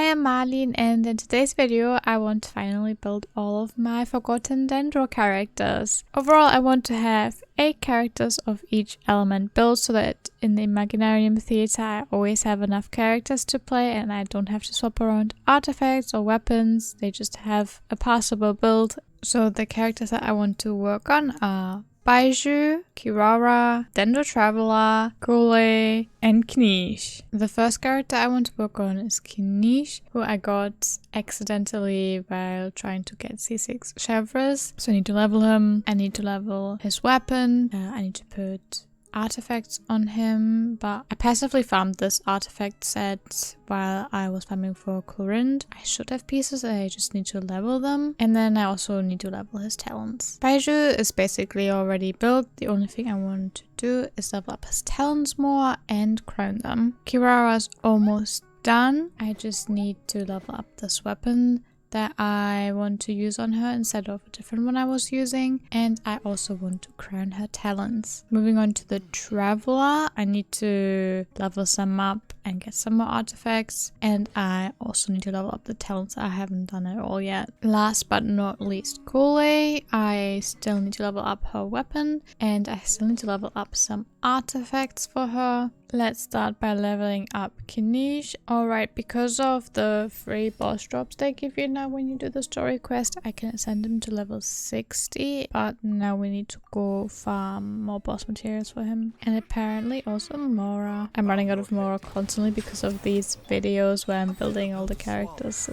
am Marlene, and in today's video I want to finally build all of my forgotten Dendro characters. Overall, I want to have 8 characters of each element built so that in the Imaginarium Theater I always have enough characters to play and I don't have to swap around artifacts or weapons. They just have a passable build. So the characters that I want to work on are Baizhu, Kirara, Dendro Traveller, Collei, and Kinich. The first character I want to work on is Kinich, who I got accidentally while trying to get C6 chevres. So I need to level him, I need to level his weapon, I need to put artifacts on him, but I passively farmed this artifact set while I was farming for Corinth. I should have pieces, I just need to level them, and then I also need to level his talents. Baizhu is basically already built. The only thing I want to do is level up his talents more and crown them. Kirara is almost done. I just need to level up this weapon that I want to use on her instead of a different one I was using, and I also want to crown her talents. Moving on to the Traveller, I need to level some up and get some more artifacts, and I also need to level up the talents. I haven't done it all yet. Last but not least, Collei, I still need to level up her weapon, and I still need to level up some artifacts for her. Let's start by leveling up Kinich. Alright, because of the free boss drops they give you now when you do the story quest, I can send him to level 60, but now we need to go farm more boss materials for him. And apparently also Mora. I'm running out of Mora constantly because of these videos where I'm building all the characters.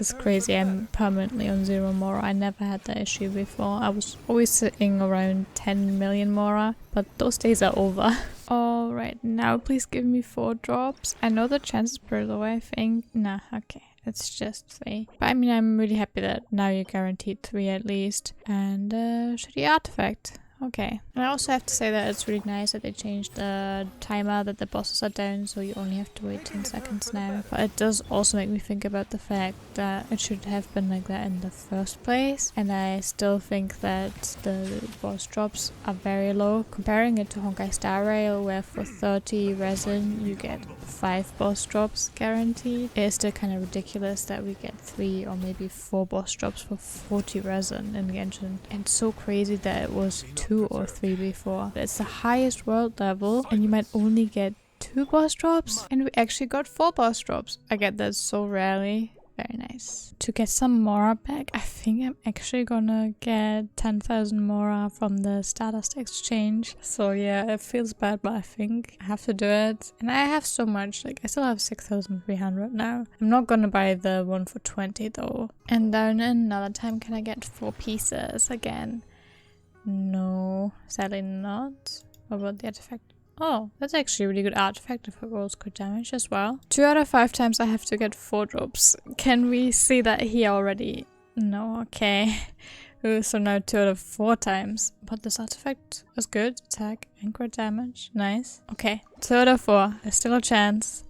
It's crazy, I'm permanently on 0 Mora. I never had that issue before. I was always sitting around 10 million Mora, but those days are over. Alright, now please give me 4 drops. I know the chances per low, I think. Nah, okay. It's just 3. But I mean, I'm really happy that now you're guaranteed 3 at least. And shitty artifact. Okay. And I also have to say that it's really nice that they changed the timer that the bosses are down, so you only have to wait 10 seconds now. But it does also make me think about the fact that it should have been like that in the first place. And I still think that the boss drops are very low. Comparing it to Honkai Star Rail, where for 30 resin you get 5 boss drops guaranteed, it is still kind of ridiculous that we get 3 or maybe 4 boss drops for 40 resin in Genshin. And it's so crazy that it was 2 or 3 before. It's the highest world level and you might only get 2 boss drops, and we actually got 4 boss drops. I get that so rarely. Very nice. To get some Mora back, I think I'm actually gonna get 10,000 Mora from the Stardust exchange. So yeah, it feels bad, but I think I have to do it. And I have so much, like I still have 6,300 now. I'm not gonna buy the one for 20 though. And then another time, can I get 4 pieces again? No, sadly not. What about the artifact? Oh, that's actually a really good artifact if it rolls crit damage as well. 2 out of 5 times I have to get 4 drops. Can we see that here already? No, okay. Ooh, so now 2 out of 4 times. But this artifact was good. Attack and crit damage. Nice. Okay, 2 out of 4. There's still a chance.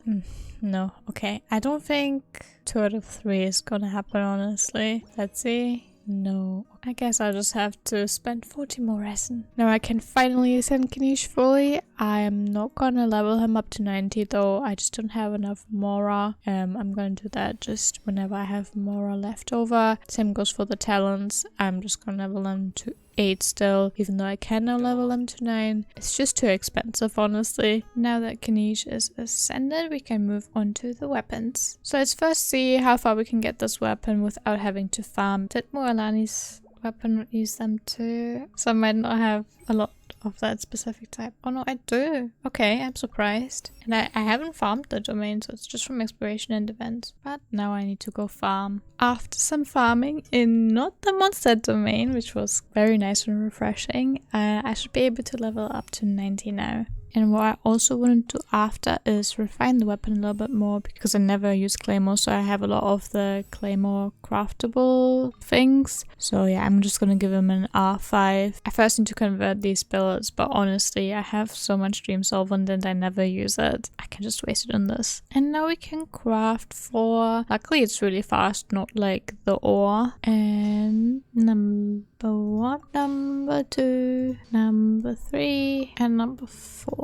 No, okay. I don't think 2 out of 3 is gonna happen, honestly. Let's see. No, I guess I'll just have to spend 40 more resin. Now I can finally send Kinich fully. I am not gonna level him up to 90 though, I just don't have enough Mora. I'm gonna do that just whenever I have Mora left over. Same goes for the talents. I'm just gonna level them to 8 still, even though I can now level them to 9. It's just too expensive, honestly. Now that Kinich is ascended, we can move on to the weapons. So let's first see how far we can get this weapon without having to farm. Did Moralani's weapon use them too? So I might not have a lot of that specific type. Oh no, I do. Okay, I'm surprised. And I haven't farmed the domain, so it's just from exploration and events. But now I need to go farm. After some farming in not the monster domain, which was very nice and refreshing, I should be able to level up to 90 now. And what I also want to do after is refine the weapon a little bit more, because I never use Claymore, so I have a lot of the Claymore craftable things. So yeah, I'm just gonna give him an R5. I first need to convert these billets, but honestly, I have so much Dream Solvent and I never use it. I can just waste it on this. And now we can craft 4. Luckily, it's really fast, not like the ore. And number 1, number 2, number 3, and number 4.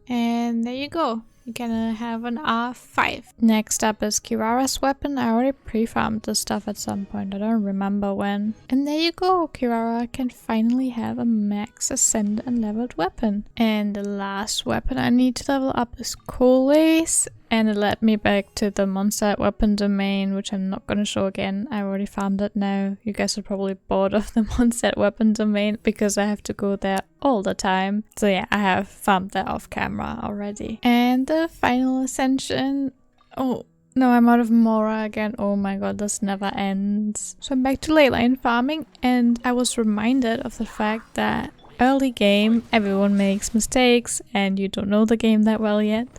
And there you go. you're gonna have an R5. Next up is Kirara's weapon. I already pre-farmed this stuff at some point. I don't remember when. And there you go. Kirara can finally have a max ascended and leveled weapon. And the last weapon I need to level up is Collei's. And it led me back to the monster weapon domain, which I'm not going to show again. I already farmed it now. You guys are probably bored of the monster weapon domain because I have to go there all the time. So yeah, I have farmed that off camera already. And the final ascension. Oh no, I'm out of Mora again. Oh my god, this never ends. So I'm back to leyline farming, and I was reminded of the fact that early game, everyone makes mistakes and you don't know the game that well yet.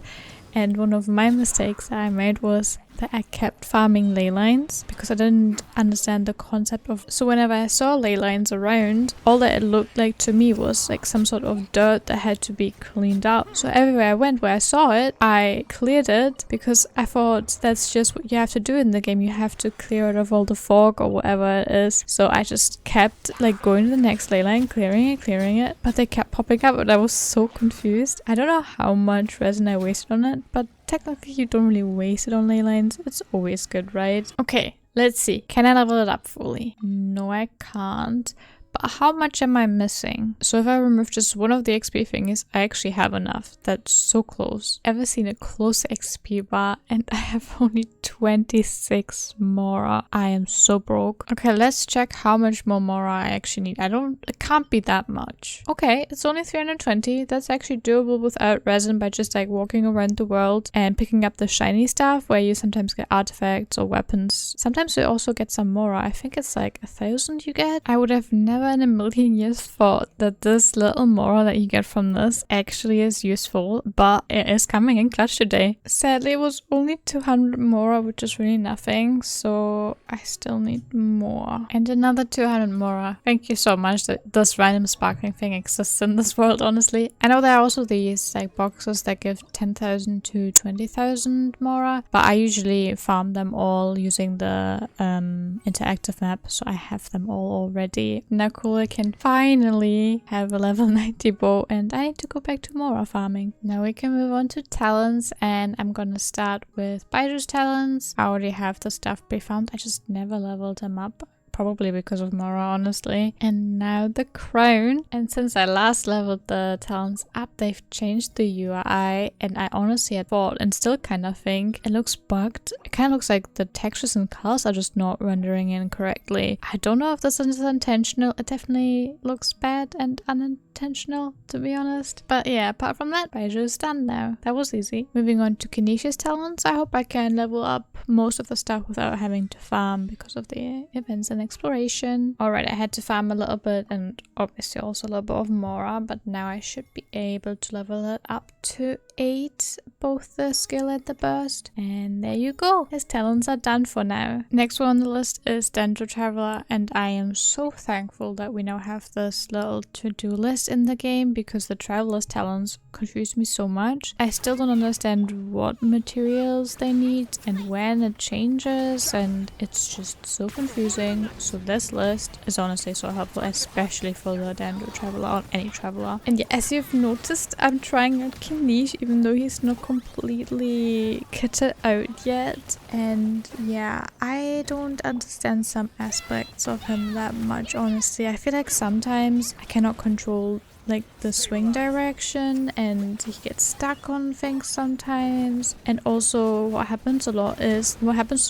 And one of my mistakes that I made was that I kept farming ley lines because I didn't understand the concept of... So whenever I saw ley lines around, all that it looked like to me was like some sort of dirt that had to be cleaned out. So everywhere I went where I saw it, I cleared it because I thought that's just what you have to do in the game. You have to clear it of all the fog or whatever it is. So I just kept like going to the next ley line, clearing it, but they kept popping up and I was so confused. I don't know how much resin I wasted on it, but technically you don't really waste it on ley lines. It's always good, right? Okay, let's see. Can I level it up fully? No, I can't. But how much am I missing? So if I remove just one of the XP thingies, I actually have enough. That's so close. Ever seen a close XP bar? And I have only 26 Mora. I am so broke. Okay, let's check how much more Mora I actually need. It can't be that much. Okay, it's only 320. That's actually doable without resin by just like walking around the world and picking up the shiny stuff where you sometimes get artifacts or weapons. Sometimes you also get some Mora. I think it's like 1,000 you get. I would have never in a million years thought that this little Mora that you get from this actually is useful, but it is coming in clutch today. Sadly, it was only 200 Mora, which is really nothing, so I still need more. And another 200 Mora. Thank you so much that this random sparkling thing exists in this world, honestly. I know there are also these like boxes that give 10,000 to 20,000 Mora, but I usually farm them all using the interactive map, so I have them all already. Now Collei can finally have a level 90 bow, and I need to go back to Mora farming. Now we can move on to talents, and I'm gonna start with Baizhu's talents. I already have the stuff pre-farmed, I just never leveled them up. Probably because of Mora, honestly. And now the crown. And since I last leveled the talents up, they've changed the UI, and I honestly had thought and still kind of think it looks bugged. It kind of looks like the textures and colors are just not rendering in correctly. I don't know if this is intentional. It definitely looks bad and unintentional, to be honest. But yeah, apart from that, Baizhu is done now. That was easy. Moving on to Kinich's talents. I hope I can level up most of the stuff without having to farm because of the events and exploration. Alright, I had to farm a little bit and obviously also a little bit of Mora, but now I should be able to level it up to 8, both the skill and the burst. And there you go. His talents are done for now. Next one on the list is Dendro Traveller, and I am so thankful that we now have this little to-do list in the game because the Traveller's talents confuse me so much. I still don't understand what materials they need and when it changes, and it's just so confusing. So this list is honestly so helpful, especially for the Dendro Traveller or any Traveller. And yeah, as you've noticed, I'm trying out Kinich even though he's not completely kitted out yet. And yeah, I don't understand some aspects of him that much, honestly. I feel like sometimes I cannot control like the swing direction and he gets stuck on things sometimes. And also what happens to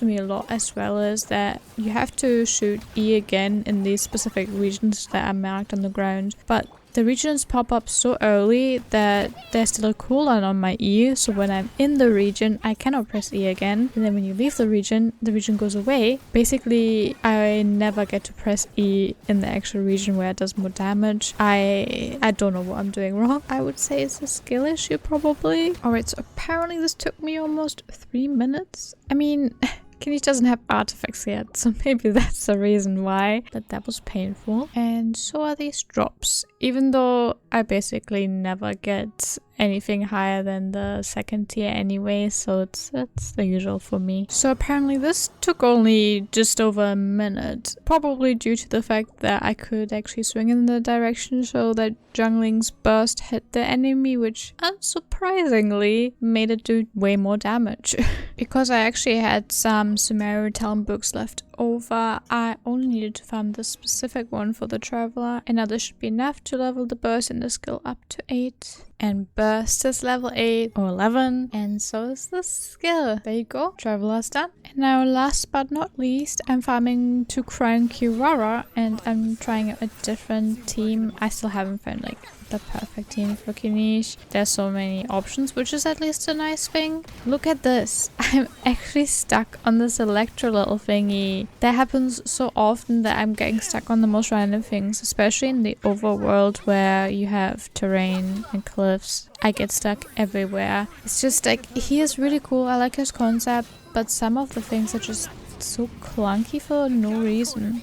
me a lot as well is that you have to shoot E again in these specific regions that are marked on the ground, but the regions pop up so early that there's still a cooldown on my E, so when I'm in the region I cannot press E again, and then when you leave the region goes away. Basically I never get to press E in the actual region where it does more damage. I don't know what I'm doing wrong. I would say it's a skill issue probably. Alright, so apparently this took me almost 3 minutes. I mean, Kinich doesn't have artifacts yet, so maybe that's the reason why, but that was painful. And so are these drops. Even though I basically never get anything higher than the second tier anyway, so it's the usual for me. So apparently this took only just over a minute, probably due to the fact that I could actually swing in the direction so that Jungling's burst hit the enemy, which unsurprisingly made it do way more damage. Because I actually had some Sumerian Talmud books left over, I only needed to farm this specific one for the Traveller, and now this should be enough to level the burst and the skill up to 8. And burst is level 8 or 11, and so is the skill. There you go, Traveller's done. And now last but not least, I'm farming to crown Kirara, and I'm trying out a different team. I still haven't found like the perfect team for Kinich. There's so many options, which is at least a nice thing. Look at this. I'm actually stuck on this Electro little thingy. That happens so often that I'm getting stuck on the most random things, especially in the overworld where you have terrain and cliffs. I get stuck everywhere. It's just like, he is really cool. I like his concept, but some of the things are just so clunky for no reason.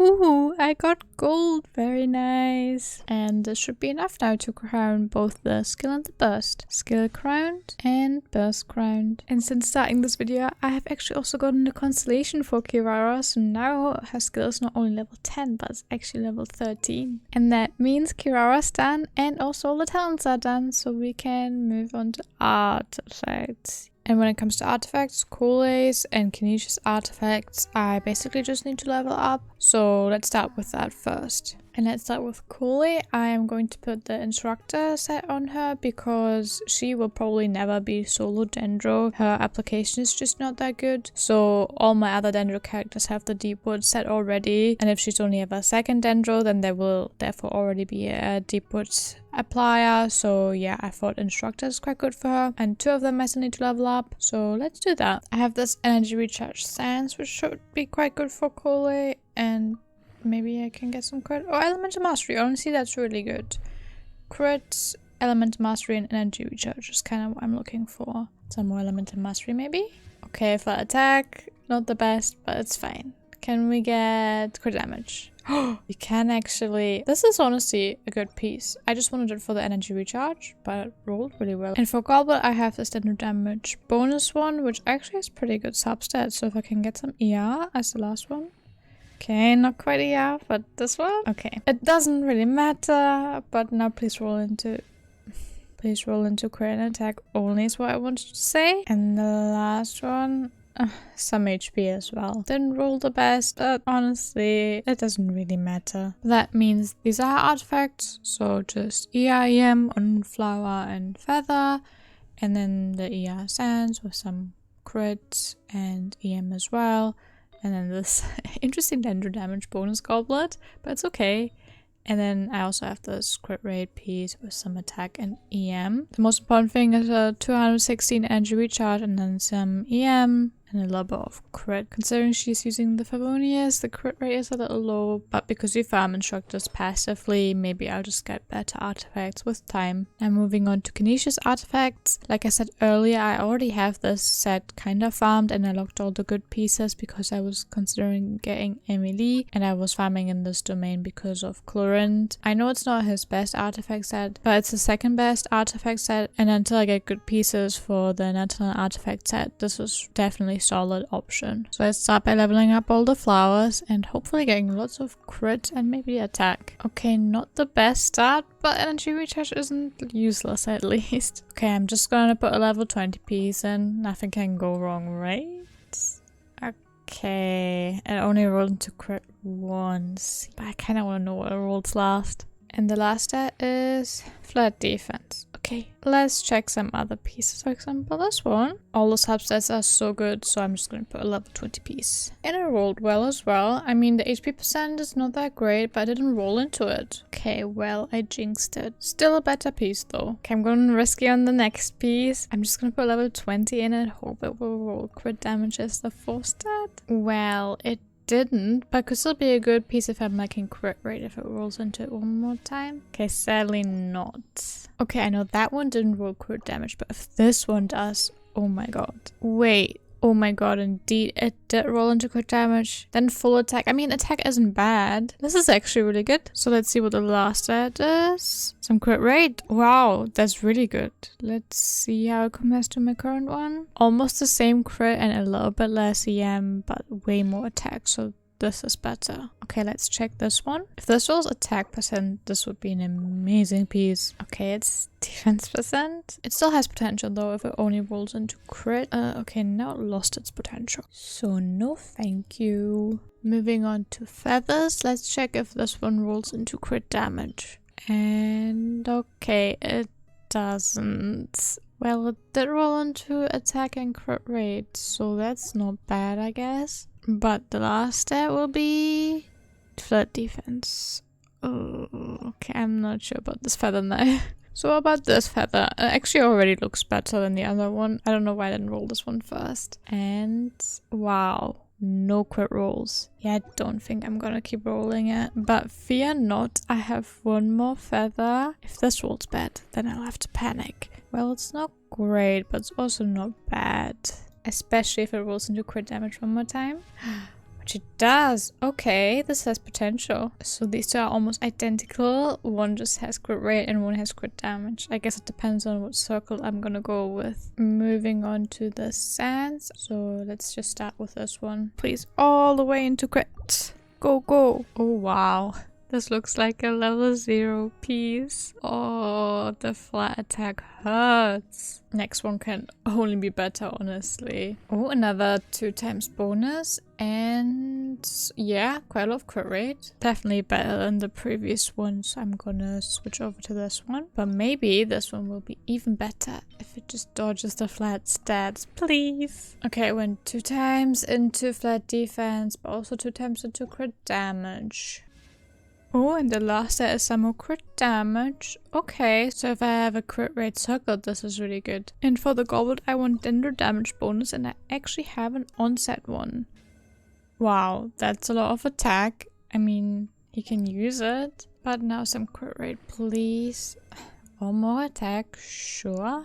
Ooh, I got gold. Very nice. And this should be enough now to crown both the skill and the burst. Skill crowned and burst crowned. And since starting this video, I have actually also gotten a constellation for Kirara, so now her skill is not only level 10, but it's actually level 13. And that means Kirara's done, and also all the talents are done, so we can move on to artifacts. And when it comes to artifacts, Collei's and Kinich's artifacts, I basically just need to level up. So let's start with that first. And let's start with Collei. I am going to put the instructor set on her because she will probably never be solo Dendro. Her application is just not that good. So all my other Dendro characters have the Deepwood set already. And if she's only ever second Dendro, then there will therefore already be a Deepwood applier. So yeah, I thought instructor is quite good for her. And 2 of them I still need to level up. So let's do that. I have this energy recharge stance, which should be quite good for Collei. And maybe I can get some crit. Oh, elemental mastery. Honestly, that's really good. Crit, elemental mastery, and energy recharge is kind of what I'm looking for. Some more elemental mastery, maybe? Okay, for attack, not the best, but it's fine. Can we get crit damage? Oh, we can actually. This is honestly a good piece. I just wanted it for the energy recharge, but it rolled really well. And for Goblet, I have this Dendro damage bonus one, which actually has pretty good substats. So if I can get some ER as the last one. Okay, not quite ER, but this one? Okay. It doesn't really matter, but now please roll into crit and attack only is what I wanted to say. And the last one, some HP as well. Didn't roll the best, but honestly, it doesn't really matter. That means these are artifacts, so just EM on flower and feather, and then the ER sands with some crits and EM as well. And then this interesting Dendro damage bonus goblet, but it's okay. And then I also have this crit rate piece with some attack and EM. The most important thing is a 216 energy recharge and then some EM and a little bit of crit. Considering she's using the Favonius, the crit rate is a little low, but because we farm instructors passively, maybe I'll just get better artifacts with time. Now moving on to Kinich's artifacts. Like I said earlier, I already have this set kinda farmed and I locked all the good pieces because I was considering getting Emily and I was farming in this domain because of Chlorint. I know it's not his best artifact set, but it's the second best artifact set, and until I get good pieces for the Natalan artifact set, this was definitely solid option. So let's start by leveling up all the flowers and hopefully getting lots of crit and maybe attack. Okay, not the best start, but energy recharge isn't useless at least. Okay, I'm just gonna put a level 20 piece in. Nothing can go wrong, right? Okay, it only rolled into crit once, but I kind of want to know what it rolls last. And the last stat is flat defense. Okay, let's check some other pieces. For example, this one. All the substats are so good, so I'm just going to put a level 20 piece. And it rolled well as well. I mean, the HP percent is not that great, but I didn't roll into it. Okay, well, I jinxed it. Still a better piece though. Okay, I'm going risky on the next piece. I'm just going to put level 20 in and hope it will roll crit damage as the 4 stat. Well, it didn't, but could still be a good piece if I'm making crit rate if it rolls into it one more time. Okay, sadly not. Okay, I know that one didn't roll crit damage, but if this one does, oh my god. Wait, Oh my god, indeed, it did roll into crit damage. Then full attack. I mean, attack isn't bad. This is actually really good. So let's see what the last stat is. Some crit rate. Wow, that's really good. Let's see how it compares to my current one. Almost the same crit and a little bit less EM, but way more attack. So this is better. Okay, let's check this one. If this was attack percent, this would be an amazing piece. Okay, it's defense percent. It still has potential though if it only rolls into crit. Okay, now it lost its potential. So no thank you. Moving on to feathers. Let's check if this one rolls into crit damage. And okay, it doesn't. Well, it did roll into attack and crit rate, so that's not bad, I guess. But the last stat will be flat defense. Oh, okay, I'm not sure about this feather now. So about this feather, it actually already looks better than the other one. I don't know why I didn't roll this one first. And wow, no crit rolls. Yeah, I don't think I'm gonna keep rolling it. But fear not, I have one more feather. If this rolls bad, then I'll have to panic. Well, it's not great, but it's also not bad. Especially if it rolls into crit damage one more time. Which it does. Okay, this has potential. So these two are almost identical. One just has crit rate and one has crit damage. I guess it depends on what circle I'm gonna go with. Moving on to the sands. So let's just start with this one. Please, all the way into crit. Go, go. Oh, wow. This looks like a level 0 piece. Oh, the flat attack hurts. Next one can only be better, honestly. Oh, another 2 times bonus. And yeah, quite a lot of crit rate. Definitely better than the previous one, so I'm gonna switch over to this one. But maybe this one will be even better if it just dodges the flat stats, please. Okay, I went 2 times into flat defense, but also 2 times into crit damage. Oh, and the last set is some more crit damage. Okay, so if I have a crit rate circled, this is really good. And for the goblet, I want Dendro damage bonus, and I actually have an onset one. Wow, that's a lot of attack. I mean, he can use it. But now some crit rate, please. One more attack, sure.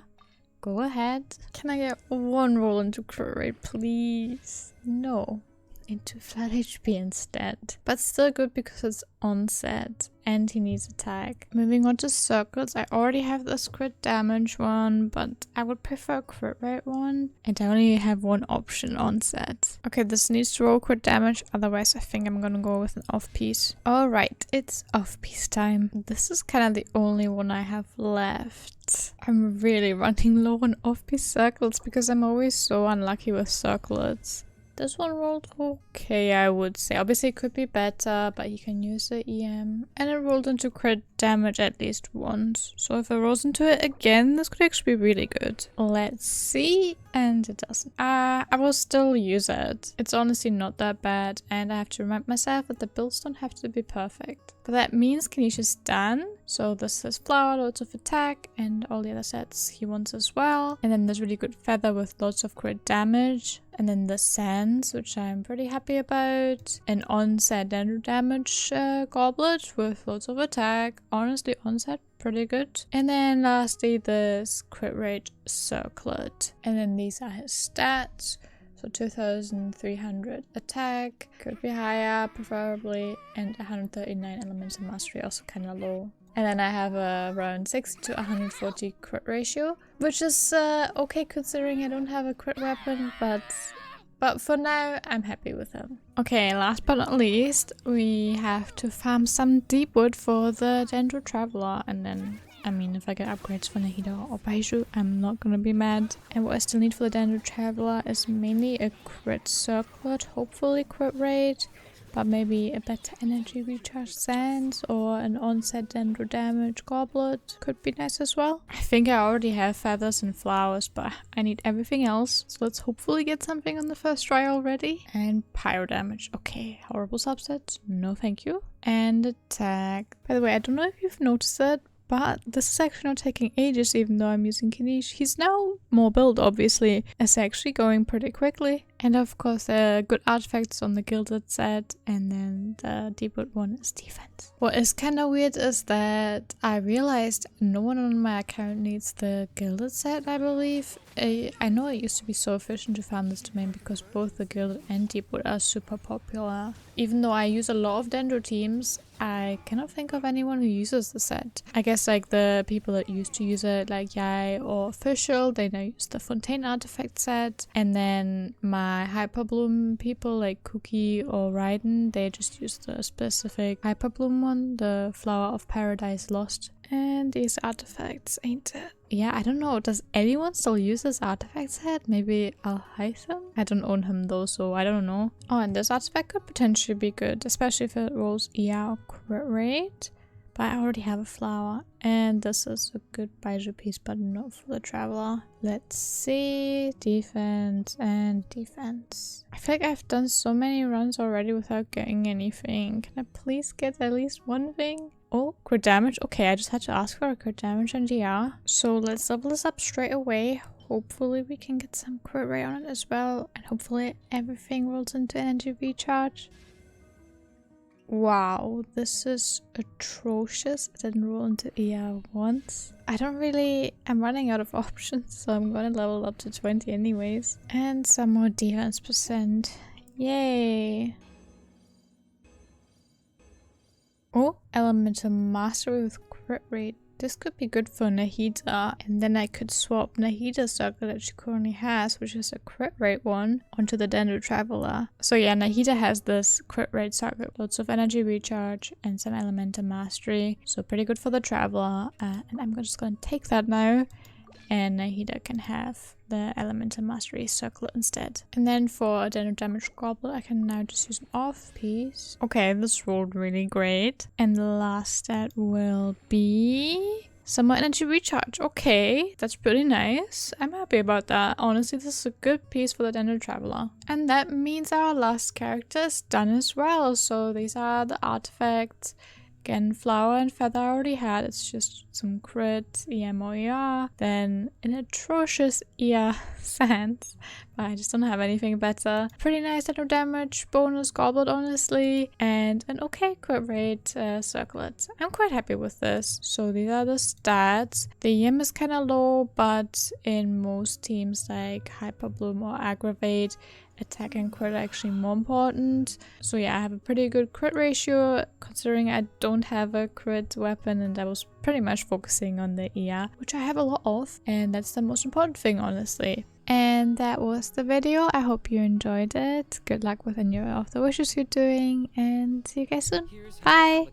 Go ahead. Can I get 1 roll into crit rate, please? No. Into flat HP instead. But still good because it's onset and he needs attack. Moving on to circles, I already have this crit damage one, but I would prefer a crit rate one. And I only have one option, onset. Okay, this needs to roll crit damage, otherwise I think I'm gonna go with an off piece. Alright, it's off piece time. This is kind of the only one I have left. I'm really running low on off piece circles because I'm always so unlucky with circlets. This one rolled okay, I would say. Obviously, it could be better, but you can use the EM. And it rolled into crit damage at least once. So if it rolls into it again, this could actually be really good. Let's see. And it doesn't. I will still use it. It's honestly not that bad. And I have to remind myself that the builds don't have to be perfect. But that means Kinich is done. So this is flower, loads of attack, and all the other sets he wants as well. And then there's really good feather with lots of crit damage. And then the sands, which I'm pretty happy about. An onset Dendro damage goblet with lots of attack. Honestly, onset pretty good. And then lastly, this crit rate circlet. And then these are his stats. So 2300 attack, could be higher preferably, and 139 elemental mastery, also kind of low. And then I have around 60 to 140 crit ratio, which is okay considering I don't have a crit weapon, but for now I'm happy with him. Okay, last but not least, we have to farm some deep wood for the Dendro Traveller, and then I mean, if I get upgrades for Nahida or Baizhu, I'm not gonna be mad. And what I still need for the Dendro Traveller is mainly a crit circlet, hopefully crit rate, but maybe a better energy recharge sands or an onset Dendro damage goblet could be nice as well. I think I already have feathers and flowers, but I need everything else. So let's hopefully get something on the first try already. And pyro damage. Okay, horrible subset. No thank you. And attack. By the way, I don't know if you've noticed it, but this is actually not taking ages even though I'm using Kinich. He's now more build, obviously. It's actually going pretty quickly. And of course the good artifacts on the gilded set, and then the deepwood one is defense. What is kind of weird is that I realized no one on my account needs the gilded set, I believe. I know it used to be so efficient to farm this domain because both the gilded and deepwood are super popular. Even though I use a lot of Dendro teams, I cannot think of anyone who uses the set. I guess like the people that used to use it, like Yai or Official, they now use the Fontaine artifact set. And then my Hyperbloom people like Cookie or Raiden, they just use the specific Hyperbloom one, the Flower of Paradise Lost. And these artifacts, ain't it? Yeah, I don't know. Does anyone still use this artifact set? Maybe Al-Hytham? I don't own him though, so I don't know. Oh, and this artifact could potentially be good, especially if it rolls ER or crit rate. But I already have a flower. And this is a good Baizhu piece, but not for the Traveller. Let's see. Defense and defense. I feel like I've done so many runs already without getting anything. Can I please get at least one thing? Oh, crit damage. Okay, I just had to ask for a crit damage and DR. So let's level this up straight away. Hopefully we can get some crit rate on it as well. And hopefully everything rolls into energy recharge. Wow, this is atrocious. It didn't roll into ER once. I'm running out of options, so I'm gonna level up to 20 anyways. And some more defense percent. Yay! Oh, Elemental Mastery with crit rate. This could be good for Nahida, and then I could swap Nahida's circle that she currently has, which is a crit rate one, onto the Dendro Traveller. So yeah, Nahida has this crit rate circle, lots of energy recharge and some Elemental Mastery, so pretty good for the Traveller. And I'm just gonna take that now, and Nahida can have the Elemental Mastery circle instead. And then for a Dendro Damage Goblet, I can now just use an off piece. Okay, this rolled really great. And the last stat will be some more energy recharge. Okay, that's pretty nice. I'm happy about that. Honestly, this is a good piece for the Dendro Traveller. And that means our last character is done as well. So these are the artifacts. Again, Flower and Feather I already had. It's just some crit, EM or ER. Then an atrocious ER Sands. But I just don't have anything better. Pretty nice Dendro damage bonus goblet, honestly. And an okay crit rate circlet. I'm quite happy with this. So these are the stats. The EM is kind of low, but in most teams like Hyperbloom or Aggravate, attack and crit are actually more important. So yeah, I have a pretty good crit ratio considering I don't have a crit weapon, and I was pretty much focusing on the ER, which I have a lot of, and that's the most important thing, honestly. And that was the video. I hope you enjoyed it. Good luck with any of the wishes you're doing, and see you guys soon. Bye!